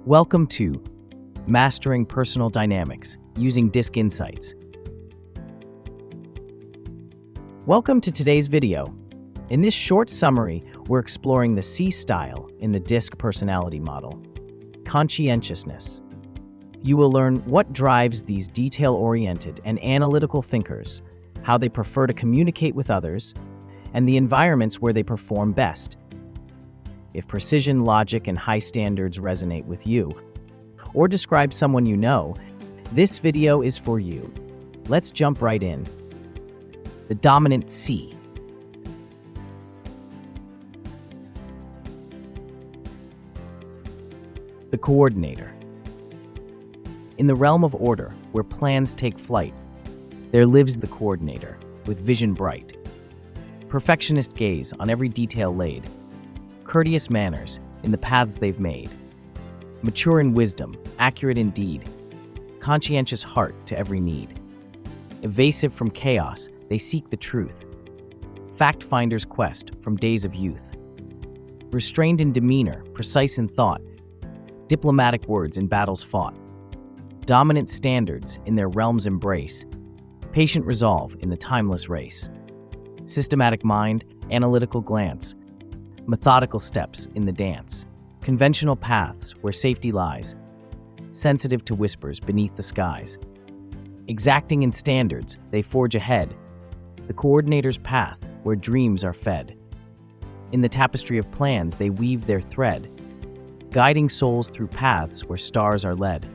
Welcome to Mastering Personal Dynamics using D.I.S.C Insights. Welcome to today's video. In this short summary, we're exploring the C style in the D.I.S.C personality model, Conscientiousness. You will learn what drives these detail-oriented and analytical thinkers, how they prefer to communicate with others, and the environments where they perform best. If precision, logic, and high standards resonate with you, or describe someone you know, this video is for you. Let's jump right in. The dominant C. The coordinator. In the realm of order, where plans take flight, there lives the coordinator, with vision bright. Perfectionist gaze on every detail laid, courteous manners in the paths they've made, mature in wisdom, accurate in deed, conscientious heart to every need. Evasive from chaos, they seek the truth, fact-finder's quest from days of youth. Restrained in demeanor, precise in thought, diplomatic words in battles fought. Dominant standards in their realm's embrace, patient resolve in the timeless race. Systematic mind, analytical glance, methodical steps in the dance. Conventional paths where safety lies, sensitive to whispers beneath the skies. Exacting in standards, they forge ahead, the coordinator's path where dreams are fed. In the tapestry of plans, they weave their thread, guiding souls through paths where stars are led.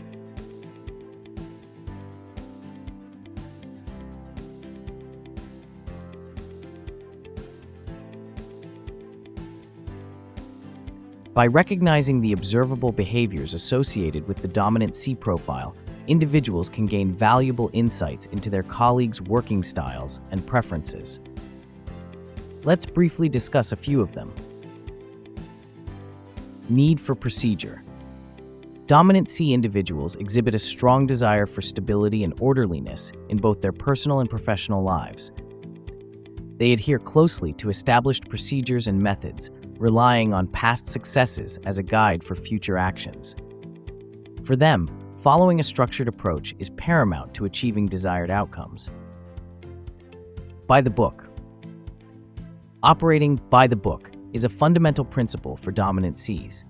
By recognizing the observable behaviors associated with the dominant C profile, individuals can gain valuable insights into their colleagues' working styles and preferences. Let's briefly discuss a few of them. Need for procedure. Dominant C individuals exhibit a strong desire for stability and orderliness in both their personal and professional lives. They adhere closely to established procedures and methods, relying on past successes as a guide for future actions. For them, following a structured approach is paramount to achieving desired outcomes. By the book. Operating by the book is a fundamental principle for dominant Cs.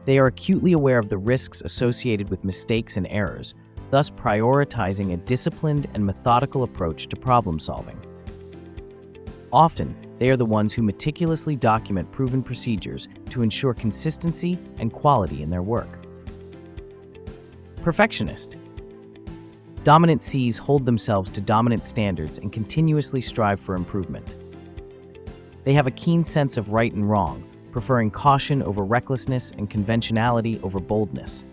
They are acutely aware of the risks associated with mistakes and errors, thus prioritizing a disciplined and methodical approach to problem solving. Often, they are the ones who meticulously document proven procedures to ensure consistency and quality in their work. Perfectionist. Dominant Cs hold themselves to dominant standards and continuously strive for improvement. They have a keen sense of right and wrong, preferring caution over recklessness and conventionality over boldness.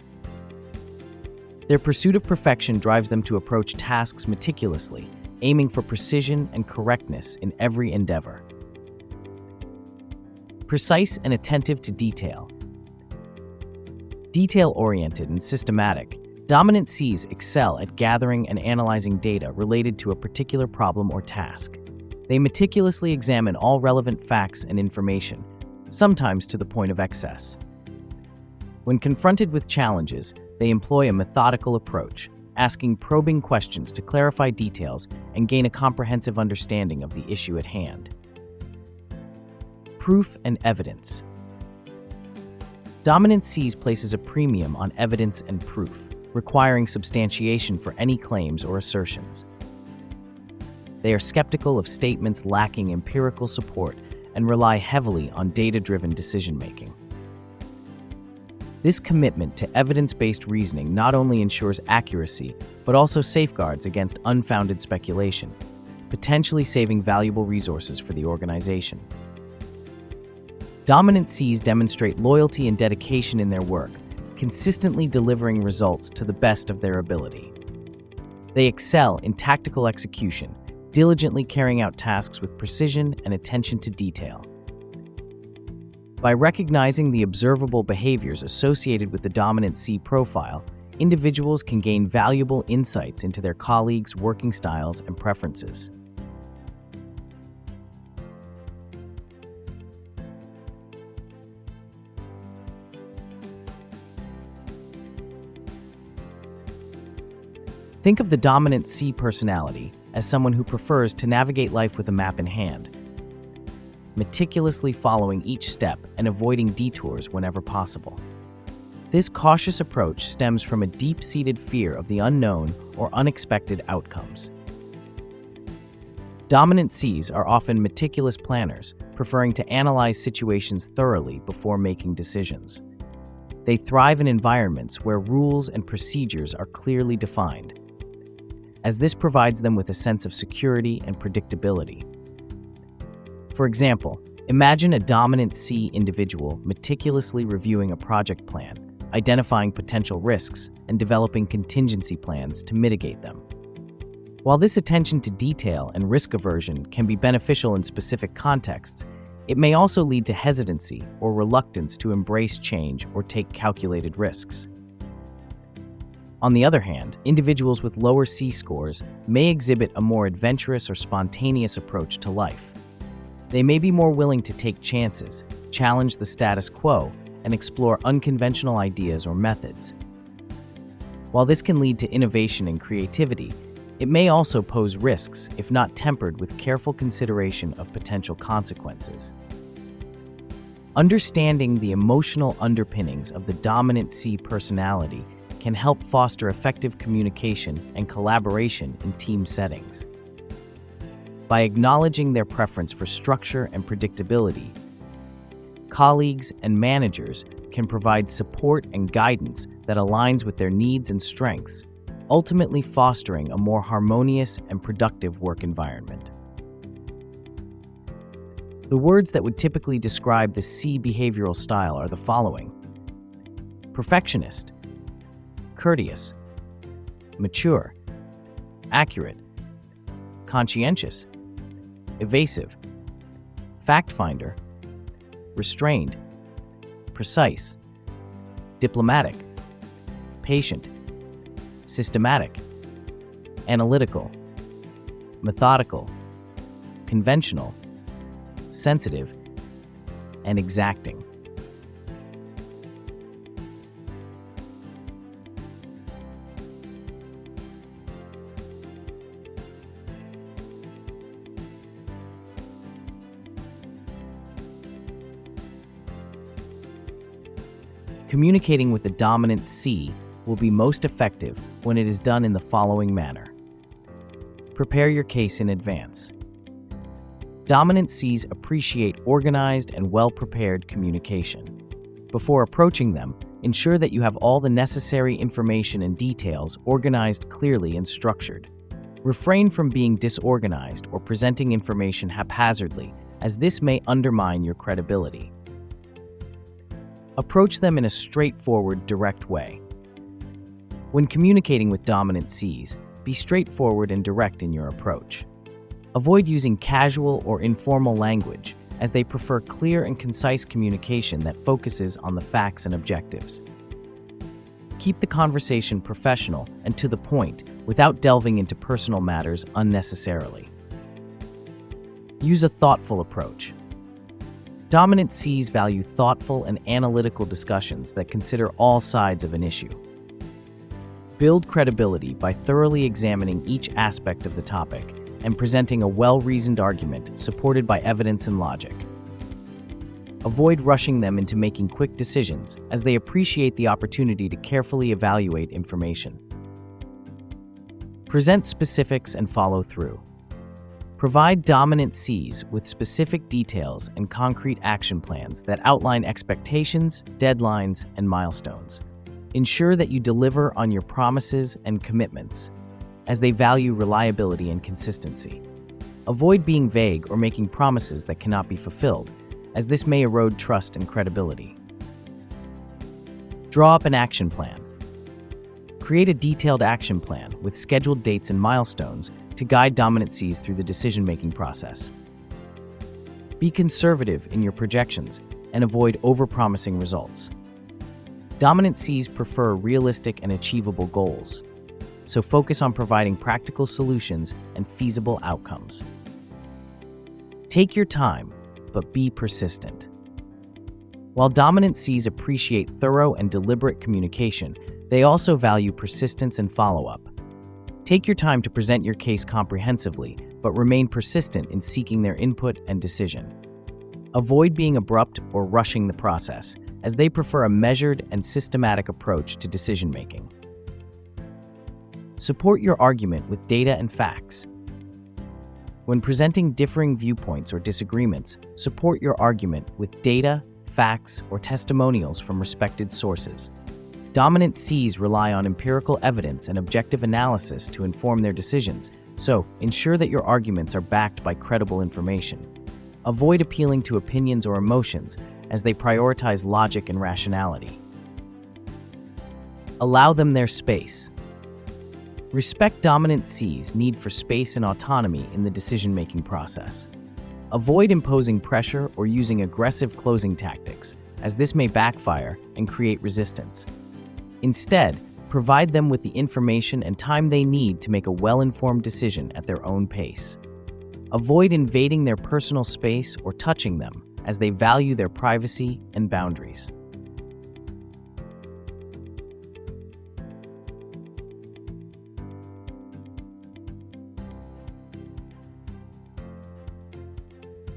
Their pursuit of perfection drives them to approach tasks meticulously, aiming for precision and correctness in every endeavor. Precise and attentive to detail. Detail-oriented and systematic, dominant Cs excel at gathering and analyzing data related to a particular problem or task. They meticulously examine all relevant facts and information, sometimes to the point of excess. When confronted with challenges, they employ a methodical approach, asking probing questions to clarify details and gain a comprehensive understanding of the issue at hand. Proof and evidence. Dominant Cs places a premium on evidence and proof, requiring substantiation for any claims or assertions. They are skeptical of statements lacking empirical support and rely heavily on data-driven decision-making. This commitment to evidence-based reasoning not only ensures accuracy, but also safeguards against unfounded speculation, potentially saving valuable resources for the organization. Dominant Cs demonstrate loyalty and dedication in their work, consistently delivering results to the best of their ability. They excel in tactical execution, diligently carrying out tasks with precision and attention to detail. By recognizing the observable behaviors associated with the dominant C profile, individuals can gain valuable insights into their colleagues' working styles and preferences. Think of the dominant C personality as someone who prefers to navigate life with a map in hand, meticulously following each step and avoiding detours whenever possible. This cautious approach stems from a deep-seated fear of the unknown or unexpected outcomes. Dominant Cs are often meticulous planners, preferring to analyze situations thoroughly before making decisions. They thrive in environments where rules and procedures are clearly defined, as this provides them with a sense of security and predictability. For example, imagine a dominant C individual meticulously reviewing a project plan, identifying potential risks, and developing contingency plans to mitigate them. While this attention to detail and risk aversion can be beneficial in specific contexts, it may also lead to hesitancy or reluctance to embrace change or take calculated risks. On the other hand, individuals with lower C scores may exhibit a more adventurous or spontaneous approach to life. They may be more willing to take chances, challenge the status quo, and explore unconventional ideas or methods. While this can lead to innovation and creativity, it may also pose risks if not tempered with careful consideration of potential consequences. Understanding the emotional underpinnings of the dominant C personality can help foster effective communication and collaboration in team settings. By acknowledging their preference for structure and predictability, colleagues and managers can provide support and guidance that aligns with their needs and strengths, ultimately fostering a more harmonious and productive work environment. The words that would typically describe the C behavioral style are the following: perfectionist, courteous, mature, accurate, conscientious, evasive, fact-finder, restrained, precise, diplomatic, patient, systematic, analytical, methodical, conventional, sensitive, and exacting. Communicating with the dominant C will be most effective when it is done in the following manner. Prepare your case in advance. Dominant Cs appreciate organized and well-prepared communication. Before approaching them, ensure that you have all the necessary information and details organized clearly and structured. Refrain from being disorganized or presenting information haphazardly, as this may undermine your credibility. Approach them in a straightforward, direct way. When communicating with dominant Cs, be straightforward and direct in your approach. Avoid using casual or informal language, as they prefer clear and concise communication that focuses on the facts and objectives. Keep the conversation professional and to the point without delving into personal matters unnecessarily. Use a thoughtful approach. Dominant Cs value thoughtful and analytical discussions that consider all sides of an issue. Build credibility by thoroughly examining each aspect of the topic and presenting a well-reasoned argument supported by evidence and logic. Avoid rushing them into making quick decisions, as they appreciate the opportunity to carefully evaluate information. Present specifics and follow through. Provide dominant Cs with specific details and concrete action plans that outline expectations, deadlines, and milestones. Ensure that you deliver on your promises and commitments, as they value reliability and consistency. Avoid being vague or making promises that cannot be fulfilled, as this may erode trust and credibility. Draw up an action plan. Create a detailed action plan with scheduled dates and milestones to guide dominant Cs through the decision-making process. Be conservative in your projections and avoid overpromising results. Dominant Cs prefer realistic and achievable goals, so focus on providing practical solutions and feasible outcomes. Take your time, but be persistent. While dominant Cs appreciate thorough and deliberate communication, they also value persistence and follow-up. Take your time to present your case comprehensively, but remain persistent in seeking their input and decision. Avoid being abrupt or rushing the process, as they prefer a measured and systematic approach to decision-making. Support your argument with data and facts. When presenting differing viewpoints or disagreements, support your argument with data, facts, or testimonials from respected sources. Dominant Cs rely on empirical evidence and objective analysis to inform their decisions, so ensure that your arguments are backed by credible information. Avoid appealing to opinions or emotions, as they prioritize logic and rationality. Allow them their space. Respect Dominant C's need for space and autonomy in the decision-making process. Avoid imposing pressure or using aggressive closing tactics, as this may backfire and create resistance. Instead, provide them with the information and time they need to make a well-informed decision at their own pace. Avoid invading their personal space or touching them, as they value their privacy and boundaries.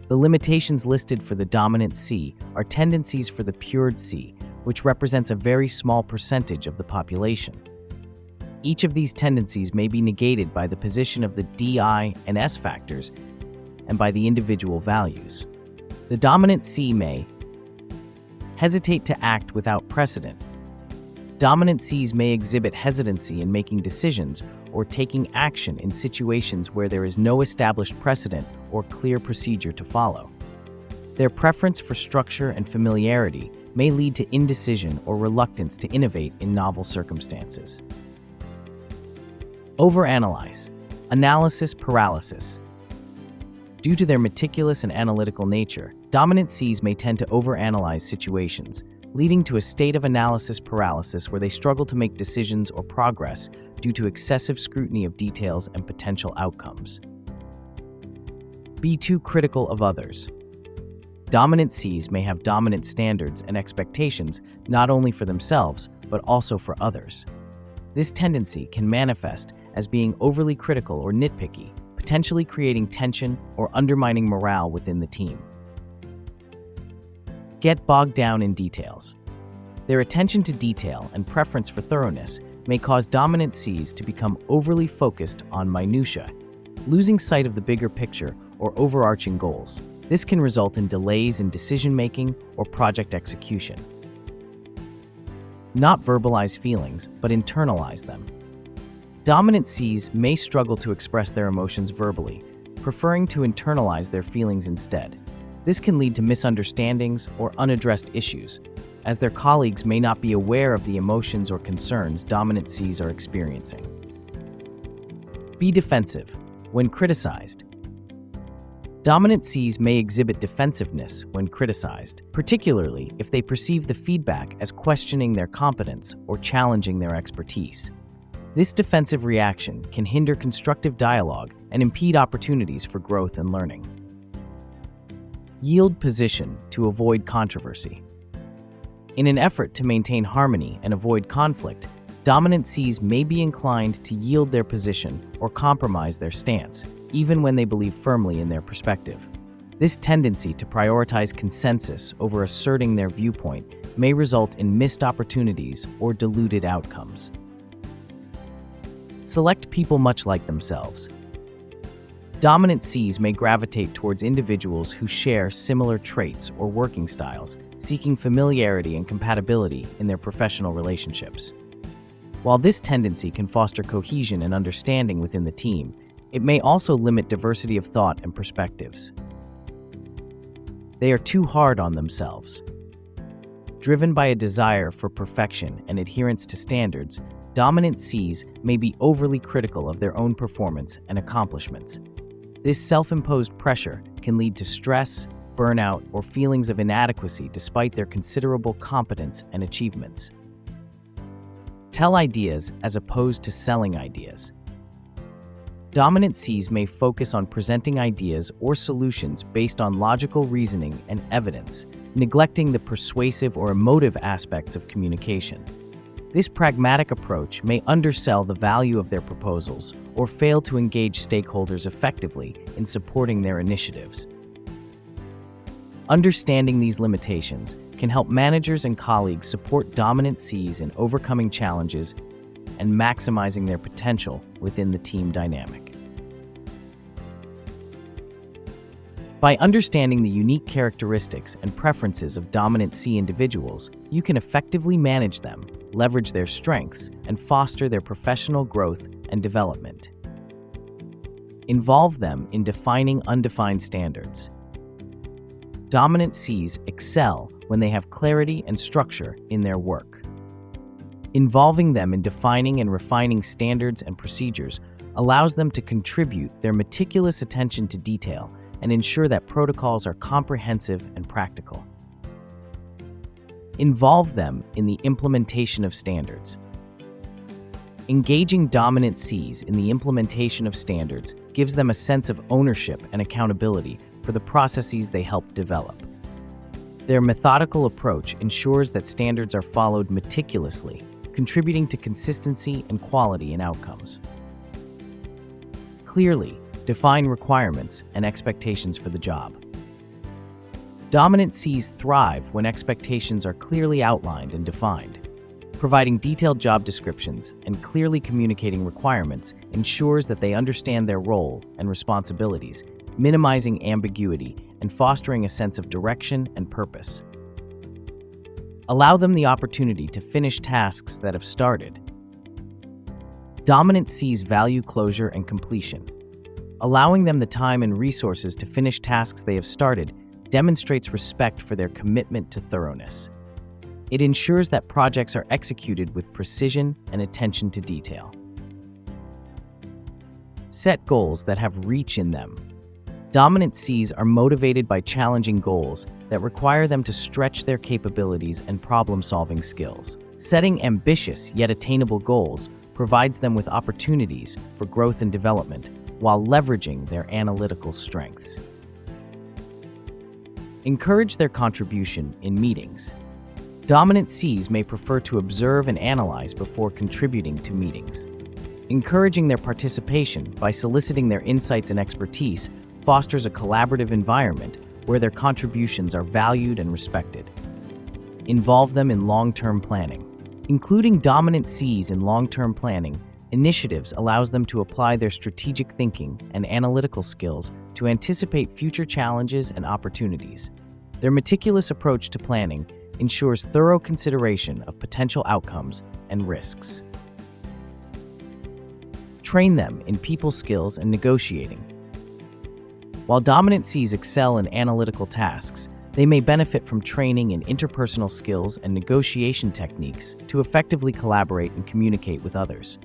The limitations listed for the Dominant C are tendencies for the Pure C, which represents a very small percentage of the population. Each of these tendencies may be negated by the position of the D.I. and S factors and by the individual values. The Dominant C may hesitate to act without precedent. Dominant Cs may exhibit hesitancy in making decisions or taking action in situations where there is no established precedent or clear procedure to follow. Their preference for structure and familiarity may lead to indecision or reluctance to innovate in novel circumstances. Overanalyze. Analysis paralysis. Due to their meticulous and analytical nature, Dominant Cs may tend to overanalyze situations, leading to a state of analysis paralysis where they struggle to make decisions or progress due to excessive scrutiny of details and potential outcomes. Be too critical of others. Dominant Cs may have dominant standards and expectations not only for themselves, but also for others. This tendency can manifest as being overly critical or nitpicky, potentially creating tension or undermining morale within the team. Get bogged down in details. Their attention to detail and preference for thoroughness may cause Dominant Cs to become overly focused on minutiae, losing sight of the bigger picture or overarching goals. This can result in delays in decision-making or project execution. Not verbalize feelings, but internalize them. Dominant Cs may struggle to express their emotions verbally, preferring to internalize their feelings instead. This can lead to misunderstandings or unaddressed issues, as their colleagues may not be aware of the emotions or concerns Dominant Cs are experiencing. Be defensive. When criticized, Dominant Cs may exhibit defensiveness when criticized, particularly if they perceive the feedback as questioning their competence or challenging their expertise. This defensive reaction can hinder constructive dialogue and impede opportunities for growth and learning. Yield position to avoid controversy. In an effort to maintain harmony and avoid conflict, Dominant Cs may be inclined to yield their position or compromise their stance, even when they believe firmly in their perspective. This tendency to prioritize consensus over asserting their viewpoint may result in missed opportunities or diluted outcomes. Select people much like themselves. Dominant Cs may gravitate towards individuals who share similar traits or working styles, seeking familiarity and compatibility in their professional relationships. While this tendency can foster cohesion and understanding within the team, it may also limit diversity of thought and perspectives. They are too hard on themselves. Driven by a desire for perfection and adherence to standards, Dominant Cs may be overly critical of their own performance and accomplishments. This self-imposed pressure can lead to stress, burnout, or feelings of inadequacy despite their considerable competence and achievements. Tell ideas as opposed to selling ideas. Dominant Cs may focus on presenting ideas or solutions based on logical reasoning and evidence, neglecting the persuasive or emotive aspects of communication. This pragmatic approach may undersell the value of their proposals or fail to engage stakeholders effectively in supporting their initiatives. Understanding these limitations can help managers and colleagues support dominant Cs in overcoming challenges and maximizing their potential within the team dynamic. By understanding the unique characteristics and preferences of dominant C individuals, you can effectively manage them, leverage their strengths, and foster their professional growth and development. Involve them in defining undefined standards. Dominant Cs excel when they have clarity and structure in their work. Involving them in defining and refining standards and procedures allows them to contribute their meticulous attention to detail and ensure that protocols are comprehensive and practical. Involve them in the implementation of standards. Engaging dominant Cs in the implementation of standards gives them a sense of ownership and accountability for the processes they help develop. Their methodical approach ensures that standards are followed meticulously, contributing to consistency and quality in outcomes. Clearly, define requirements and expectations for the job. Dominant Cs thrive when expectations are clearly outlined and defined. Providing detailed job descriptions and clearly communicating requirements ensures that they understand their role and responsibilities, minimizing ambiguity and fostering a sense of direction and purpose. Allow them the opportunity to finish tasks that have started. Dominant Cs value closure and completion. Allowing them the time and resources to finish tasks they have started demonstrates respect for their commitment to thoroughness. It ensures that projects are executed with precision and attention to detail. Set goals that have reach in them. Dominant Cs are motivated by challenging goals that require them to stretch their capabilities and problem-solving skills. Setting ambitious yet attainable goals provides them with opportunities for growth and development while leveraging their analytical strengths. Encourage their contribution in meetings. Dominant Cs may prefer to observe and analyze before contributing to meetings. Encouraging their participation by soliciting their insights and expertise fosters a collaborative environment where their contributions are valued and respected. Involve them in long-term planning. Including dominant Cs in long-term planning initiatives allows them to apply their strategic thinking and analytical skills to anticipate future challenges and opportunities. Their meticulous approach to planning ensures thorough consideration of potential outcomes and risks. Train them in people skills and negotiating. While dominant Cs excel in analytical tasks, they may benefit from training in interpersonal skills and negotiation techniques to effectively collaborate and communicate with others.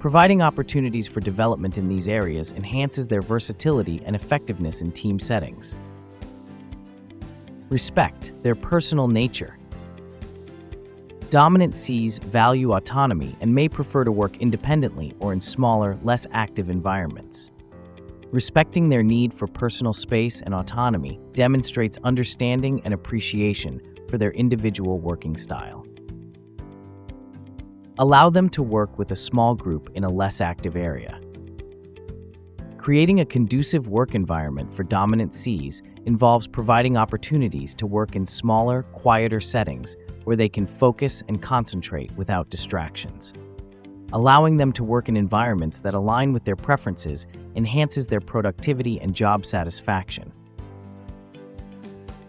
Providing opportunities for development in these areas enhances their versatility and effectiveness in team settings. Respect their personal nature. Dominant Cs value autonomy and may prefer to work independently or in smaller, less active environments. Respecting their need for personal space and autonomy demonstrates understanding and appreciation for their individual working style. Allow them to work with a small group in a less active area. Creating a conducive work environment for dominant Cs involves providing opportunities to work in smaller, quieter settings where they can focus and concentrate without distractions. Allowing them to work in environments that align with their preferences enhances their productivity and job satisfaction.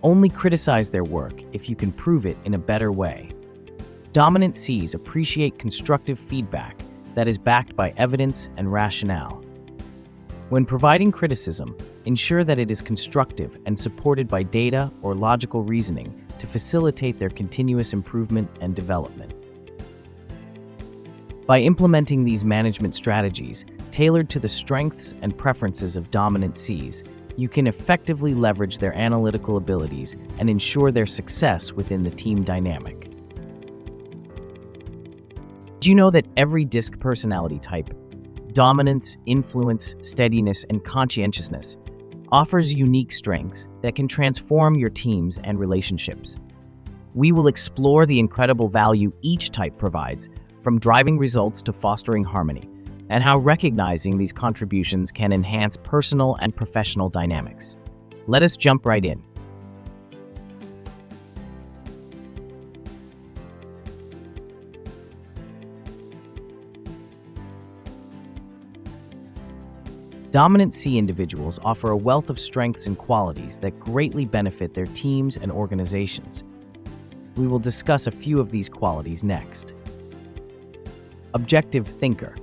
Only criticize their work if you can prove it in a better way. Dominant Cs appreciate constructive feedback that is backed by evidence and rationale. When providing criticism, ensure that it is constructive and supported by data or logical reasoning to facilitate their continuous improvement and development. By implementing these management strategies tailored to the strengths and preferences of dominant Cs, you can effectively leverage their analytical abilities and ensure their success within the team dynamic. Do you know that every D.I.S.C personality type, dominance, influence, steadiness, and conscientiousness, offers unique strengths that can transform your teams and relationships? We will explore the incredible value each type provides, from driving results to fostering harmony, and how recognizing these contributions can enhance personal and professional dynamics. Let us jump right in. Dominant C individuals offer a wealth of strengths and qualities that greatly benefit their teams and organizations. We will discuss a few of these qualities next. Objective thinker.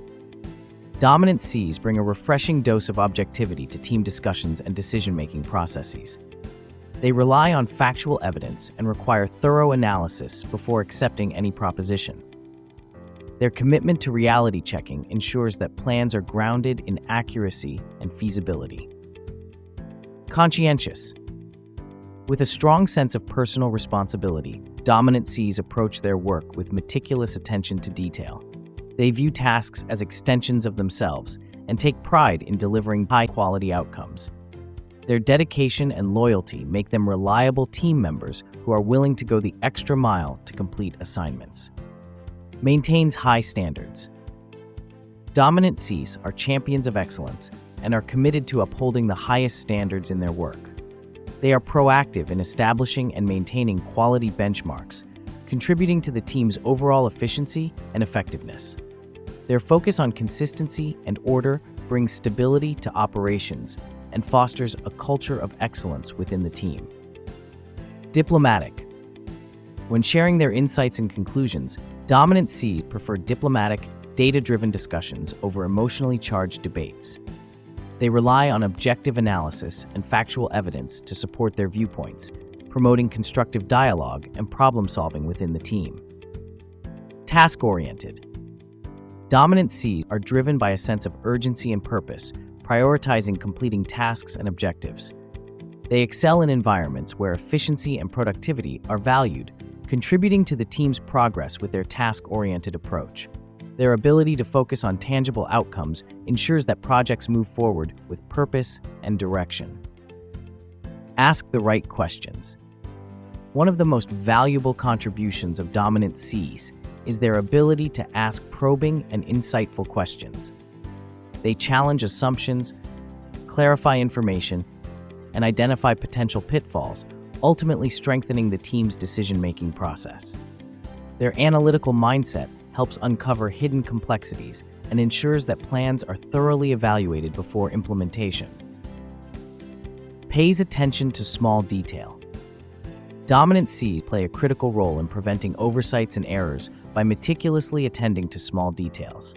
Dominant Cs bring a refreshing dose of objectivity to team discussions and decision-making processes. They rely on factual evidence and require thorough analysis before accepting any proposition. Their commitment to reality checking ensures that plans are grounded in accuracy and feasibility. Conscientious. With a strong sense of personal responsibility, dominant Cs approach their work with meticulous attention to detail. They view tasks as extensions of themselves and take pride in delivering high-quality outcomes. Their dedication and loyalty make them reliable team members who are willing to go the extra mile to complete assignments. Maintains high standards. Dominant Cs are champions of excellence and are committed to upholding the highest standards in their work. They are proactive in establishing and maintaining quality benchmarks, contributing to the team's overall efficiency and effectiveness. Their focus on consistency and order brings stability to operations and fosters a culture of excellence within the team. Diplomatic. When sharing their insights and conclusions, dominant Cs prefer diplomatic, data-driven discussions over emotionally charged debates. They rely on objective analysis and factual evidence to support their viewpoints, promoting constructive dialogue and problem-solving within the team. Task-oriented. Dominant Cs are driven by a sense of urgency and purpose, prioritizing completing tasks and objectives. They excel in environments where efficiency and productivity are valued, contributing to the team's progress with their task-oriented approach. Their ability to focus on tangible outcomes ensures that projects move forward with purpose and direction. Ask the right questions. One of the most valuable contributions of dominant Cs is their ability to ask probing and insightful questions. They challenge assumptions, clarify information, and identify potential pitfalls, ultimately strengthening the team's decision-making process. Their analytical mindset helps uncover hidden complexities and ensures that plans are thoroughly evaluated before implementation. Pays attention to small detail. Dominant Cs play a critical role in preventing oversights and errors by meticulously attending to small details.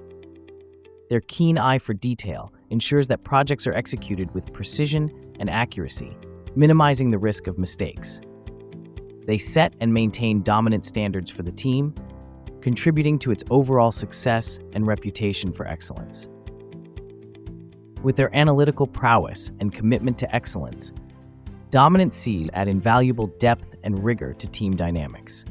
Their keen eye for detail ensures that projects are executed with precision and accuracy, minimizing the risk of mistakes. They set and maintain dominant standards for the team, contributing to its overall success and reputation for excellence. With their analytical prowess and commitment to excellence, dominant Cs add invaluable depth and rigor to team dynamics.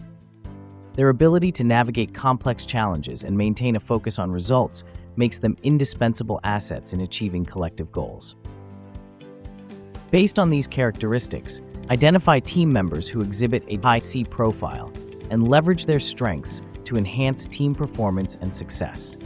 Their ability to navigate complex challenges and maintain a focus on results makes them indispensable assets in achieving collective goals. Based on these characteristics, identify team members who exhibit a high C profile and leverage their strengths to enhance team performance and success.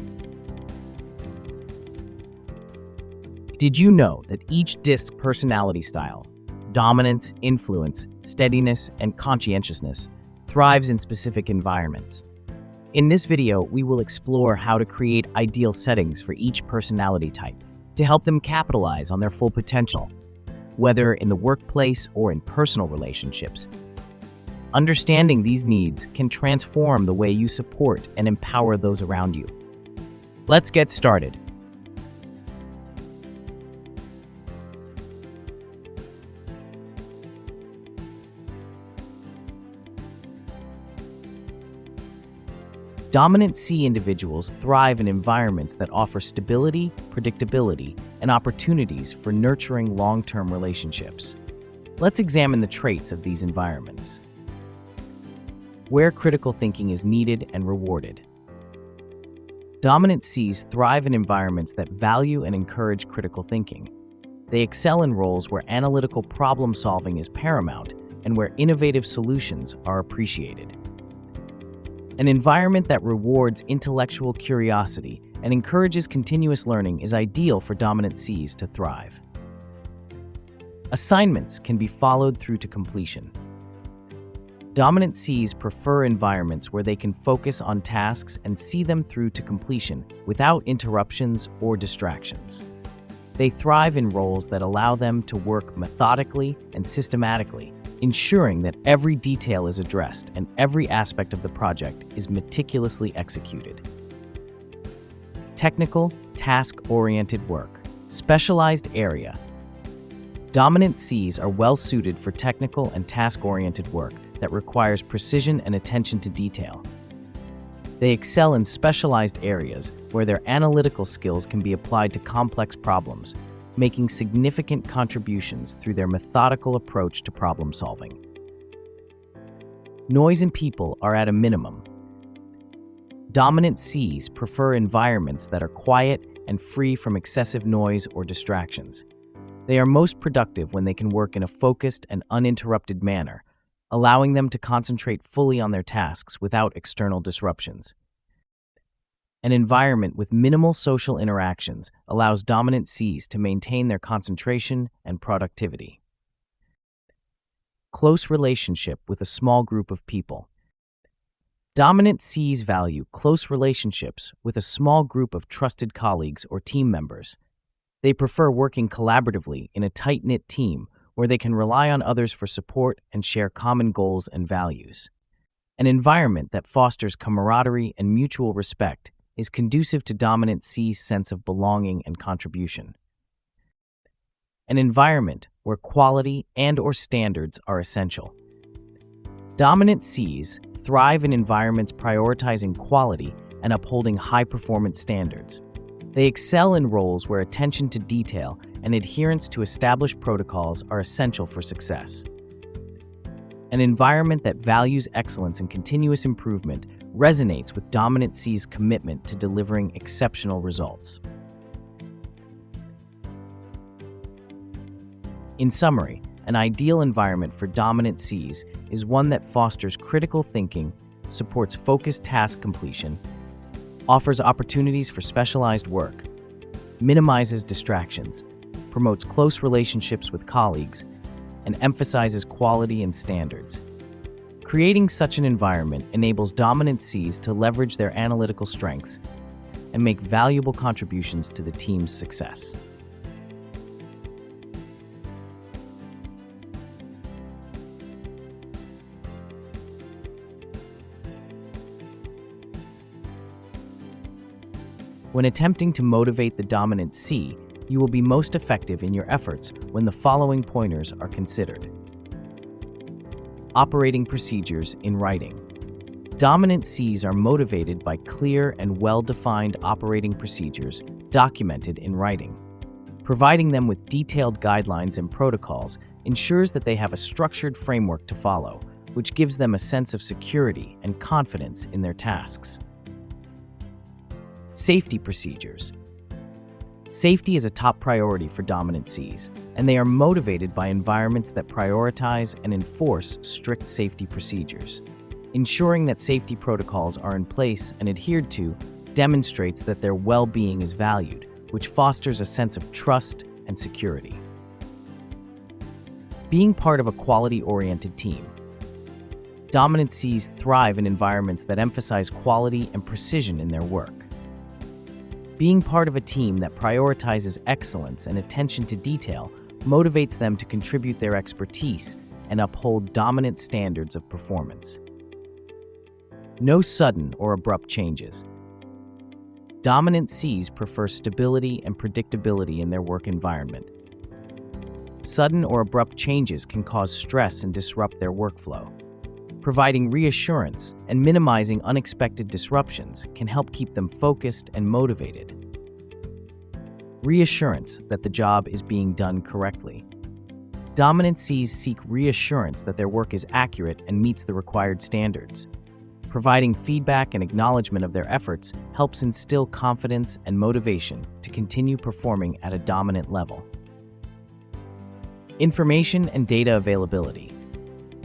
Did you know that each D.I.S.C personality style, dominance, influence, steadiness, and conscientiousness, thrives in specific environments? In this video, we will explore how to create ideal settings for each personality type to help them capitalize on their full potential, whether in the workplace or in personal relationships. Understanding these needs can transform the way you support and empower those around you. Let's get started. Dominant C individuals thrive in environments that offer stability, predictability, and opportunities for nurturing long-term relationships. Let's examine the traits of these environments. Where critical thinking is needed and rewarded. Dominant Cs thrive in environments that value and encourage critical thinking. They excel in roles where analytical problem-solving is paramount and where innovative solutions are appreciated. An environment that rewards intellectual curiosity and encourages continuous learning is ideal for dominant Cs to thrive. Assignments can be followed through to completion. Dominant Cs prefer environments where they can focus on tasks and see them through to completion without interruptions or distractions. They thrive in roles that allow them to work methodically and systematically, ensuring that every detail is addressed and every aspect of the project is meticulously executed. Technical, task-oriented work. Specialized area. Dominant Cs are well suited for technical and task-oriented work that requires precision and attention to detail. They excel in specialized areas where their analytical skills can be applied to complex problems, making significant contributions through their methodical approach to problem solving. Noise and people are at a minimum. Dominant Cs prefer environments that are quiet and free from excessive noise or distractions. They are most productive when they can work in a focused and uninterrupted manner, allowing them to concentrate fully on their tasks without external disruptions. An environment with minimal social interactions allows dominant Cs to maintain their concentration and productivity. Close relationship with a small group of people. Dominant Cs value close relationships with a small group of trusted colleagues or team members. They prefer working collaboratively in a tight-knit team where they can rely on others for support and share common goals and values. An environment that fosters camaraderie and mutual respect is conducive to dominant C's sense of belonging and contribution. An environment where quality and/or standards are essential. Dominant Cs thrive in environments prioritizing quality and upholding high-performance standards. They excel in roles where attention to detail and adherence to established protocols are essential for success. An environment that values excellence and continuous improvement resonates with dominant C's commitment to delivering exceptional results. In summary, an ideal environment for dominant Cs is one that fosters critical thinking, supports focused task completion, offers opportunities for specialized work, minimizes distractions, promotes close relationships with colleagues, and emphasizes quality and standards. Creating such an environment enables dominant Cs to leverage their analytical strengths and make valuable contributions to the team's success. When attempting to motivate the dominant C, you will be most effective in your efforts when the following pointers are considered. Operating procedures in writing. Dominant Cs are motivated by clear and well-defined operating procedures documented in writing. Providing them with detailed guidelines and protocols ensures that they have a structured framework to follow, which gives them a sense of security and confidence in their tasks. Safety procedures. Safety is a top priority for dominant Cs, and they are motivated by environments that prioritize and enforce strict safety procedures. Ensuring that safety protocols are in place and adhered to demonstrates that their well-being is valued, which fosters a sense of trust and security. Being part of a quality-oriented team. Dominant Cs thrive in environments that emphasize quality and precision in their work. Being part of a team that prioritizes excellence and attention to detail motivates them to contribute their expertise and uphold dominant standards of performance. No sudden or abrupt changes. Dominant Cs prefer stability and predictability in their work environment. Sudden or abrupt changes can cause stress and disrupt their workflow. Providing reassurance and minimizing unexpected disruptions can help keep them focused and motivated. Reassurance that the job is being done correctly. Dominant Cs seek reassurance that their work is accurate and meets the required standards. Providing feedback and acknowledgement of their efforts helps instill confidence and motivation to continue performing at a dominant level. Information and data availability.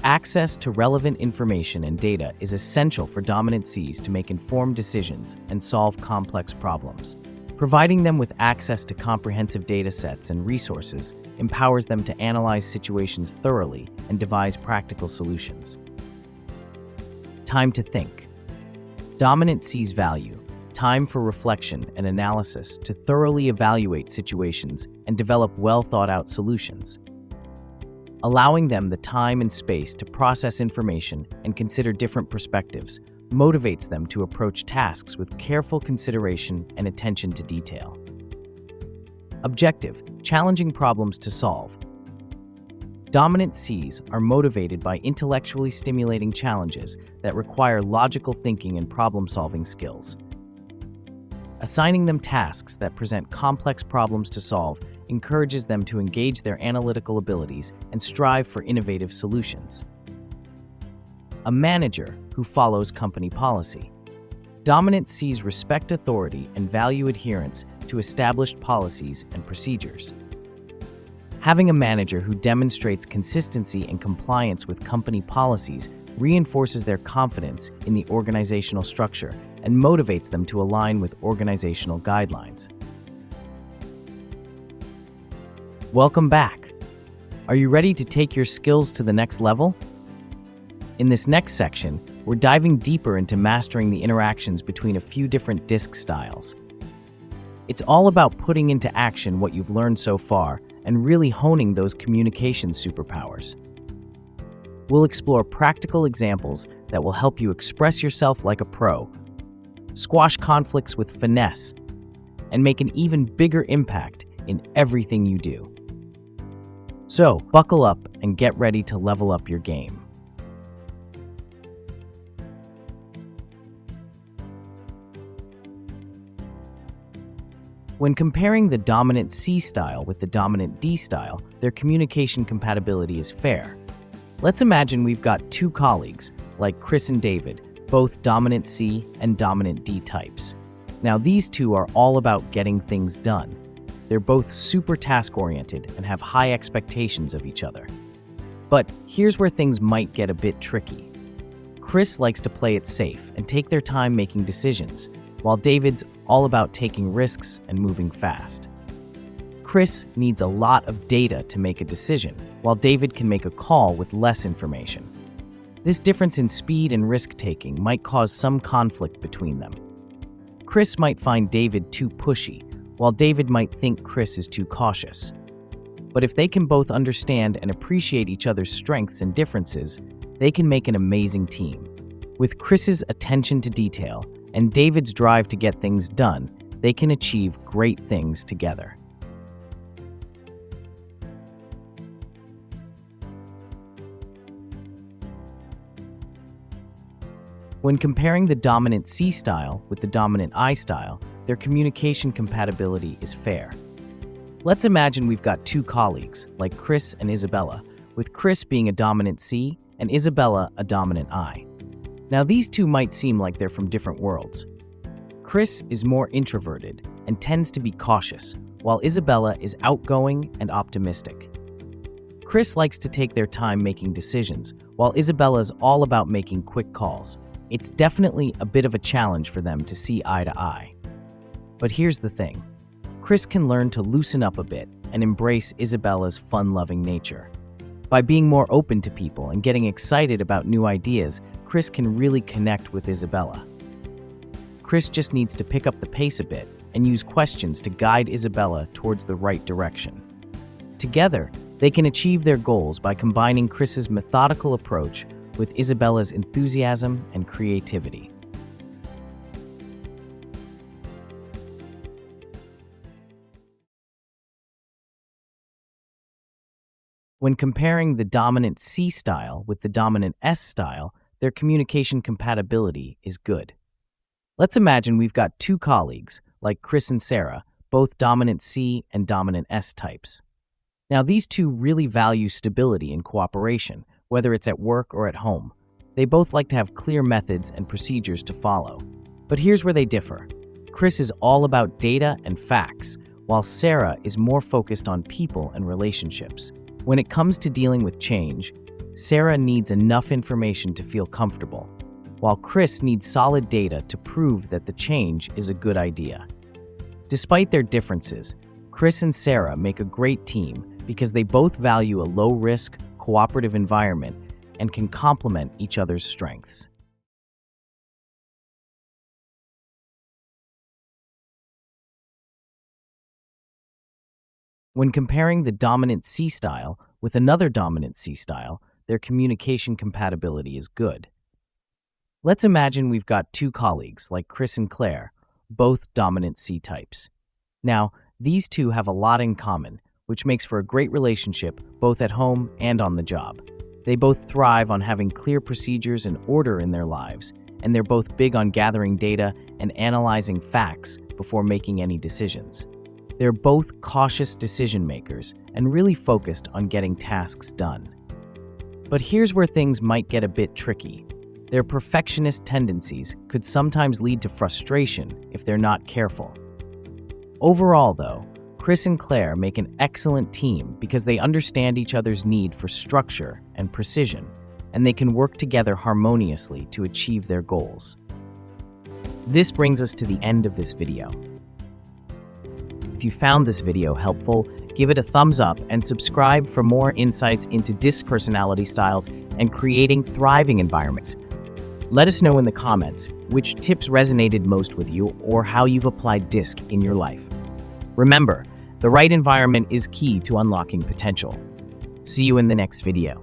Access to relevant information and data is essential for dominant Cs to make informed decisions and solve complex problems. Providing them with access to comprehensive data sets and resources empowers them to analyze situations thoroughly and devise practical solutions. Time to think. Dominant Cs value time for reflection and analysis to thoroughly evaluate situations and develop well-thought-out solutions. Allowing them the time and space to process information and consider different perspectives motivates them to approach tasks with careful consideration and attention to detail. Objective: challenging problems to solve. Dominant Cs are motivated by intellectually stimulating challenges that require logical thinking and problem-solving skills. Assigning them tasks that present complex problems to solve encourages them to engage their analytical abilities and strive for innovative solutions. A manager who follows company policy. Dominant Cs respect authority and value adherence to established policies and procedures. Having a manager who demonstrates consistency and compliance with company policies reinforces their confidence in the organizational structure and motivates them to align with organizational guidelines. Welcome back. Are you ready to take your skills to the next level? In this next section, we're diving deeper into mastering the interactions between a few different D.I.S.C styles. It's all about putting into action what you've learned so far and really honing those communication superpowers. We'll explore practical examples that will help you express yourself like a pro, squash conflicts with finesse, and make an even bigger impact in everything you do. So, buckle up and get ready to level up your game. When comparing the dominant C style with the dominant D style, their communication compatibility is fair. Let's imagine we've got two colleagues, like Chris and David, both dominant C and dominant D types. Now, these two are all about getting things done. They're both super task-oriented and have high expectations of each other. But here's where things might get a bit tricky. Chris likes to play it safe and take their time making decisions, while David's all about taking risks and moving fast. Chris needs a lot of data to make a decision, while David can make a call with less information. This difference in speed and risk-taking might cause some conflict between them. Chris might find David too pushy, while David might think Chris is too cautious. But if they can both understand and appreciate each other's strengths and differences, they can make an amazing team. With Chris's attention to detail and David's drive to get things done, they can achieve great things together. When comparing the dominant C style with the dominant I style, their communication compatibility is fair. Let's imagine we've got two colleagues, like Chris and Isabella, with Chris being a dominant C and Isabella a dominant I. Now, these two might seem like they're from different worlds. Chris is more introverted and tends to be cautious, while Isabella is outgoing and optimistic. Chris likes to take their time making decisions, while Isabella's all about making quick calls. It's definitely a bit of a challenge for them to see eye to eye. But here's the thing. Chris can learn to loosen up a bit and embrace Isabella's fun-loving nature. By being more open to people and getting excited about new ideas, Chris can really connect with Isabella. Chris just needs to pick up the pace a bit and use questions to guide Isabella towards the right direction. Together, they can achieve their goals by combining Chris's methodical approach with Isabella's enthusiasm and creativity. When comparing the dominant C style with the dominant S style, their communication compatibility is good. Let's imagine we've got two colleagues, like Chris and Sarah, both dominant C and dominant S types. Now, these two really value stability and cooperation, whether it's at work or at home. They both like to have clear methods and procedures to follow. But here's where they differ. Chris is all about data and facts, while Sarah is more focused on people and relationships. When it comes to dealing with change, Sarah needs enough information to feel comfortable, while Chris needs solid data to prove that the change is a good idea. Despite their differences, Chris and Sarah make a great team because they both value a low-risk, cooperative environment and can complement each other's strengths. When comparing the dominant C style with another dominant C style, their communication compatibility is good. Let's imagine we've got two colleagues, like Chris and Claire, both dominant C types. Now, these two have a lot in common, which makes for a great relationship both at home and on the job. They both thrive on having clear procedures and order in their lives, and they're both big on gathering data and analyzing facts before making any decisions. They're both cautious decision makers and really focused on getting tasks done. But here's where things might get a bit tricky. Their perfectionist tendencies could sometimes lead to frustration if they're not careful. Overall, though, Chris and Claire make an excellent team because they understand each other's need for structure and precision, and they can work together harmoniously to achieve their goals. This brings us to the end of this video. If you found this video helpful, give it a thumbs up and subscribe for more insights into D.I.S.C personality styles and creating thriving environments. Let us know in the comments which tips resonated most with you or how you've applied D.I.S.C in your life. Remember, the right environment is key to unlocking potential. See you in the next video.